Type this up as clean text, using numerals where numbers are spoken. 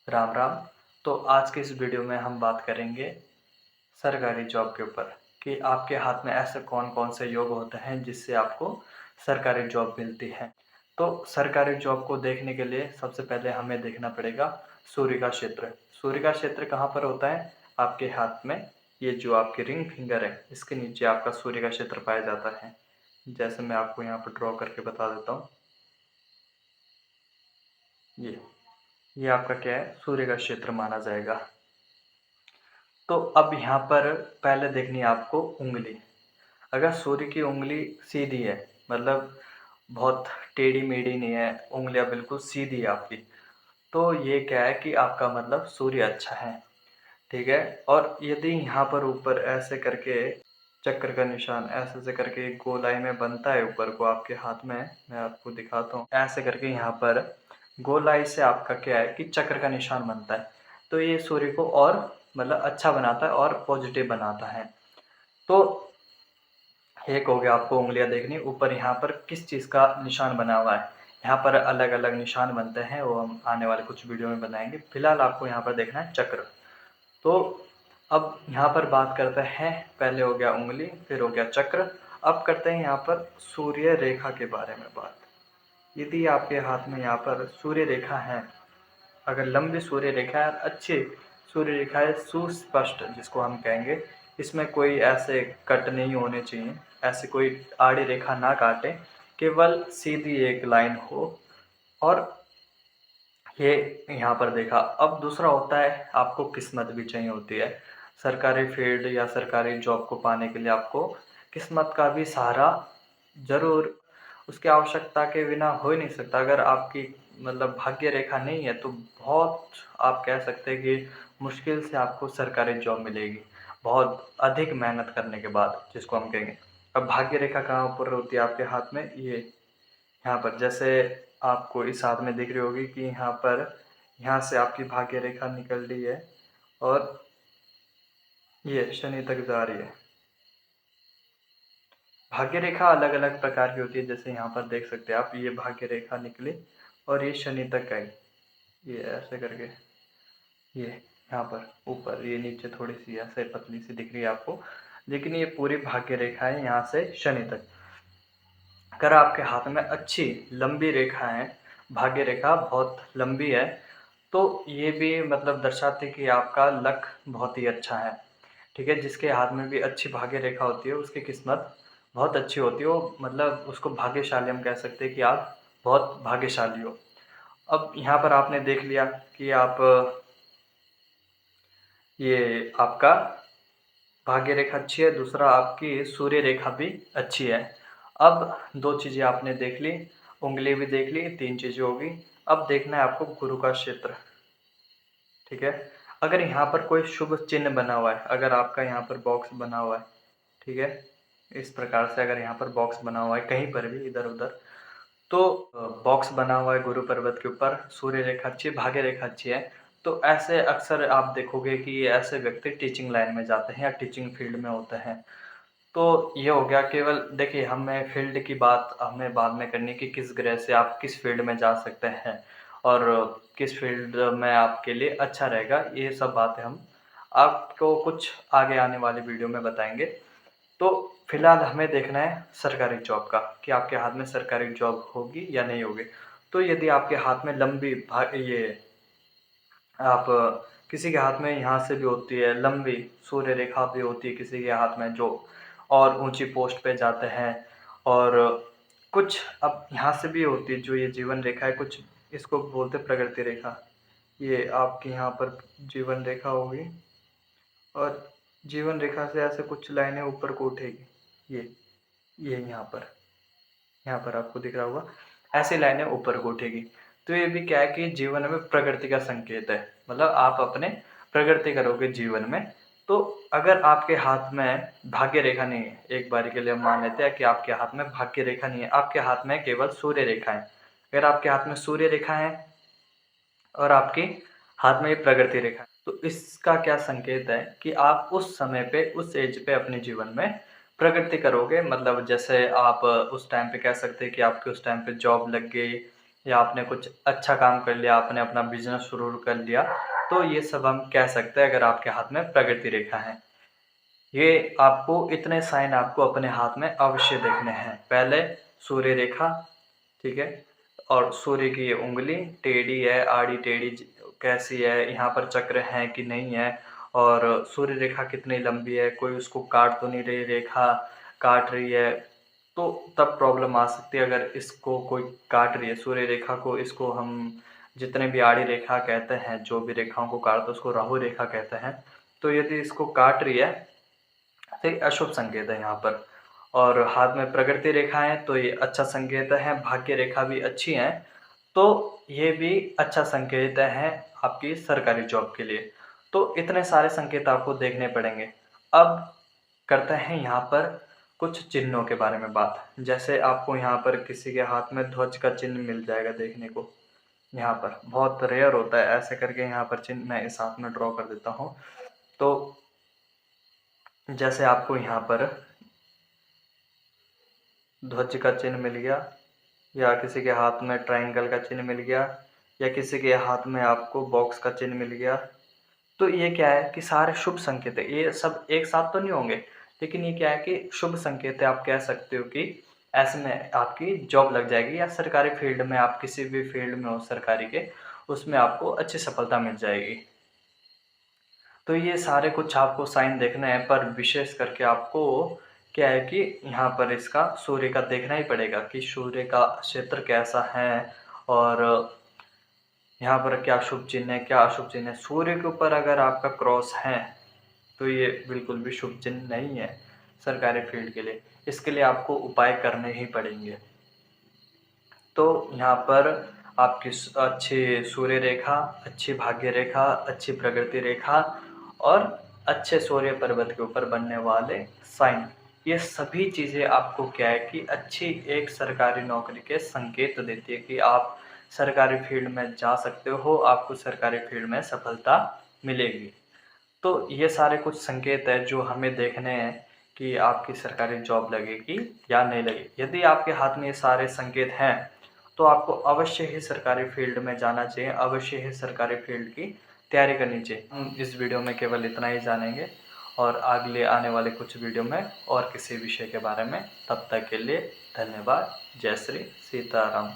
राम राम। तो आज के इस वीडियो में हम बात करेंगे सरकारी जॉब के ऊपर कि आपके हाथ में ऐसे कौन-कौन से योग होते हैं जिससे आपको सरकारी जॉब मिलती है। तो सरकारी जॉब को देखने के लिए सबसे पहले हमें देखना पड़ेगा सूर्य का क्षेत्र। सूर्य का क्षेत्र कहाँ पर होता है? आपके हाथ में, ये जो आपके रिंग फिंगर है, इसके नीचे आपका सूर्य का क्षेत्र पाया जाता है। जैसे मैं आपको यहाँ पर ड्रॉ करके बता देता हूँ। ये ये आपका क्या है? सूर्य का क्षेत्र माना जाएगा। तो अब यहाँ पर पहले देखनी है आपको उँगली। अगर सूर्य की उँगली सीधी है, मतलब बहुत टेढ़ी-मेढ़ी नहीं है, उँगलियाँ बिल्कुल सीधी है आपकी, तो ये क्या है कि आपका मतलब सूर्य अच्छा है, ठीक है? और यदि यहाँ पर ऊपर ऐसे करके चक्र का निशान ऐसे-ऐसे करके एक गोलाई में बनता है ऊपर को आपके हाथ में, मैं आपको दिखाता हूँ। ऐसे करके यहाँ पर गोलाई से आपका क्या है कि चक्र का निशान बनता है। तो ये सूर्य को और मतलब अच्छा बनाता है और पॉजिटिव बनाता है। तो एक हो गया आपको उँगलियाँ देखनी, ऊपर यहाँ पर किस चीज़ का निशान बना हुआ है। यहाँ पर अलग-अलग निशान बनते हैं, वो हम आने वाले कुछ वीडियो में बनाएँगे। फिलहाल आपको यहाँ पर देखना है चक्र। तो अब यहाँ पर बात करते हैं, पहले हो गया उँगली, फिर हो गया चक्र। अब करते हैं यहाँ पर सूर्य रेखा के बारे में बात। यदि आपके हाथ में यहाँ पर सूर्य रेखा है, अगर लंबी सूर्य रेखा है, अच्छी सूर्य रेखा है, सुस्पष्ट जिसको हम कहेंगे, इसमें कोई ऐसे कट नहीं होने चाहिए, ऐसे कोई आड़ी रेखा ना काटे, केवल सीधी एक लाइन हो और ये यहाँ पर देखा। अब दूसरा होता है आपको किस्मत भी चाहिए होती है। सरकारी फ़ील्ड या सरकारी जॉब को पाने के लिए आपको किस्मत का भी सहारा ज़रूर, उसकी आवश्यकता के बिना हो ही नहीं सकता। अगर आपकी मतलब भाग्य रेखा नहीं है तो बहुत, आप कह सकते हैं कि मुश्किल से आपको सरकारी जॉब मिलेगी, बहुत अधिक मेहनत करने के बाद, जिसको हम कहेंगे। अब भाग्य रेखा कहाँ पर होती है आपके हाथ में? ये यहाँ पर, जैसे आपको इस हाथ में दिख रही होगी कि यहाँ पर, यहाँ से आपकी भाग्य रेखा निकल रही है और ये शनि तक जा रही है। भाग्य रेखा अलग-अलग प्रकार की होती है, जैसे यहाँ पर देख सकते हैं आप, ये भाग्य रेखा निकली और ये शनि तक आई, ये ऐसे करके, ये यहाँ पर ऊपर, ये नीचे थोड़ी-सी ऐसे पतली-सी दिख रही है आपको, लेकिन ये पूरी भाग्य रेखा है यहाँ से शनि तक। अगर आपके हाथ में अच्छी लंबी रेखा है, भाग्य रेखा बहुत लंबी है, तो ये भी मतलब दर्शाती है कि आपका लक बहुत ही अच्छा है, ठीक है? जिसके हाथ में भी अच्छी भाग्य रेखा होती है, उसकी किस्मत बहुत अच्छी होती है, वो मतलब उसको भाग्यशाली हम कह सकते हैं कि आप बहुत भाग्यशाली हो। अब यहाँ पर आपने देख लिया कि आप, ये आपका भाग्य रेखा अच्छी है, दूसरा आपकी सूर्य रेखा भी अच्छी है। अब 2 चीज़ें आपने देख ली, उँगली भी देख ली, 3 चीज़ें हो गई। अब देखना है आपको गुरु का क्षेत्र, ठीक है? अगर यहाँ पर कोई शुभ चिन्ह बना हुआ है, अगर आपका यहाँ पर बॉक्स बना हुआ है, ठीक है? इस प्रकार से अगर यहाँ पर बॉक्स बना हुआ है कहीं पर भी इधर-उधर, तो बॉक्स बना हुआ है गुरु पर्वत के ऊपर, सूर्य रेखा अच्छी है, भाग्य रेखा अच्छी है, तो ऐसे अक्सर आप देखोगे कि ऐसे व्यक्ति टीचिंग लाइन में जाते हैं या टीचिंग फील्ड में होते हैं। तो ये हो गया, केवल देखिए, हमें फील्ड की बात हमें बाद में करनी है कि किस ग्रह से आप किस फील्ड में जा सकते हैं और किस फील्ड में आपके लिए अच्छा रहेगा, ये सब बातें हम आपको कुछ आगे आने वाली वीडियो में बताएँगे। तो फिलहाल हमें देखना है सरकारी जॉब का, कि आपके हाथ में सरकारी जॉब होगी या नहीं होगी। तो यदि आपके हाथ में लंबी ये आप, किसी के हाथ में यहाँ से भी होती है लंबी सूर्य रेखा भी होती है किसी के हाथ में, जो और ऊंची पोस्ट पे जाते हैं, और कुछ अब यहाँ से भी होती है जो ये जीवन रेखा है, कुछ इसको बोलते प्रगति रेखा। ये आपकी यहाँ पर जीवन रेखा होगी और जीवन रेखा से ऐसे कुछ लाइनें ऊपर को उठेगी, ये यहाँ पर आपको दिख रहा होगा, ऐसी लाइनें ऊपर को उठेगी। तो ये भी क्या है कि जीवन में प्रगति का संकेत है, मतलब आप अपने प्रगति करोगे जीवन में। तो अगर आपके हाथ में भाग्य रेखा नहीं है, एक बारी के लिए हम मान लेते हैं कि आपके हाथ में भाग्य रेखा नहीं है, आपके हाथ में केवल सूर्य रेखा है। अगर आपके हाथ में सूर्य रेखा है और आपके हाथ में ये प्रगति रेखा है, तो इसका क्या संकेत है कि आप उस समय पे, उस एज पे अपने जीवन में प्रगति करोगे। मतलब जैसे आप उस टाइम पे कह सकते हैं कि आपकी उस टाइम पे जॉब लग गई, या आपने कुछ अच्छा काम कर लिया, आपने अपना बिजनेस शुरू कर लिया, तो ये सब हम कह सकते हैं अगर आपके हाथ में प्रगति रेखा है। ये आपको इतने साइन आपको अपने हाथ में अवश्य देखने हैं। पहले सूर्य रेखा, ठीक है, और सूर्य की ये उंगली टेढ़ी है, आड़ी टेढ़ी कैसी है, यहाँ पर चक्र है कि नहीं है, और सूर्य रेखा कितनी लंबी है, कोई उसको काट तो नहीं रही, रेखा काट रही है, तो तब प्रॉब्लम आ सकती है। अगर इसको कोई काट रही है सूर्य रेखा को, इसको हम जितने भी आड़ी रेखा कहते हैं, जो भी रेखाओं को काटते हैं उसको राहु रेखा कहते हैं। तो यदि इसको काट रही है तो ये अशुभ संकेत है यहाँ पर। और हाथ में प्रगति रेखा है तो ये अच्छा संकेत है, भाग्य रेखा भी अच्छी है, तो ये भी अच्छा संकेत है आपकी सरकारी जॉब के लिए। तो इतने सारे संकेत आपको देखने पड़ेंगे। अब करते हैं यहाँ पर कुछ चिन्हों के बारे में बात। जैसे आपको यहाँ पर किसी के हाथ में ध्वज का चिन्ह मिल जाएगा देखने को, यहाँ पर बहुत रेयर होता है। ऐसे करके यहाँ पर चिन्ह मैं इस हाथ में ड्रॉ कर देता हूँ। तो जैसे आपको यहाँ पर ध्वज का चिन्ह मिल गया, या किसी के हाथ में ट्रायंगल का चिन्ह मिल गया, या किसी के हाथ में आपको बॉक्स का चिन्ह मिल गया, तो ये क्या है कि सारे शुभ संकेत है। ये सब एक साथ तो नहीं होंगे, लेकिन ये क्या है कि शुभ संकेत है। आप कह सकते हो कि ऐसे में आपकी जॉब लग जाएगी, या सरकारी फील्ड में आप किसी भी फील्ड में हो सरकारी के, उसमें आपको अच्छी सफलता मिल जाएगी। तो ये सारे कुछ आपको साइन देखने हैं, पर विशेष करके आपको क्या है कि यहाँ पर इसका सूर्य का देखना ही पड़ेगा कि सूर्य का क्षेत्र कैसा है, और यहाँ पर क्या शुभ चिन्ह है, क्या अशुभ चिन्ह है। सूर्य के ऊपर अगर आपका क्रॉस है तो ये बिल्कुल भी शुभ चिन्ह नहीं है सरकारी फील्ड के लिए। इसके लिए आपको उपाय करने ही पड़ेंगे। तो यहाँ पर आपकी अच्छी सूर्य रेखा, अच्छी भाग्य रेखा, अच्छी प्रगति रेखा और अच्छे सूर्य पर्वत के ऊपर बनने वाले साइन, ये सभी चीज़ें आपको क्या है कि अच्छी एक सरकारी नौकरी के संकेत देती है कि आप सरकारी फील्ड में जा सकते हो, आपको सरकारी फील्ड में सफलता मिलेगी। तो ये सारे कुछ संकेत हैं जो हमें देखने हैं कि आपकी सरकारी जॉब लगेगी या नहीं लगेगी। यदि आपके हाथ में ये सारे संकेत हैं तो आपको अवश्य ही सरकारी फील्ड में जाना चाहिए, अवश्य ही सरकारी फील्ड की तैयारी करनी चाहिए। हम इस वीडियो में केवल इतना ही जानेंगे, और अगले आने वाले कुछ वीडियो में और किसी विषय के बारे में। तब तक के लिए धन्यवाद। जय श्री सीताराम।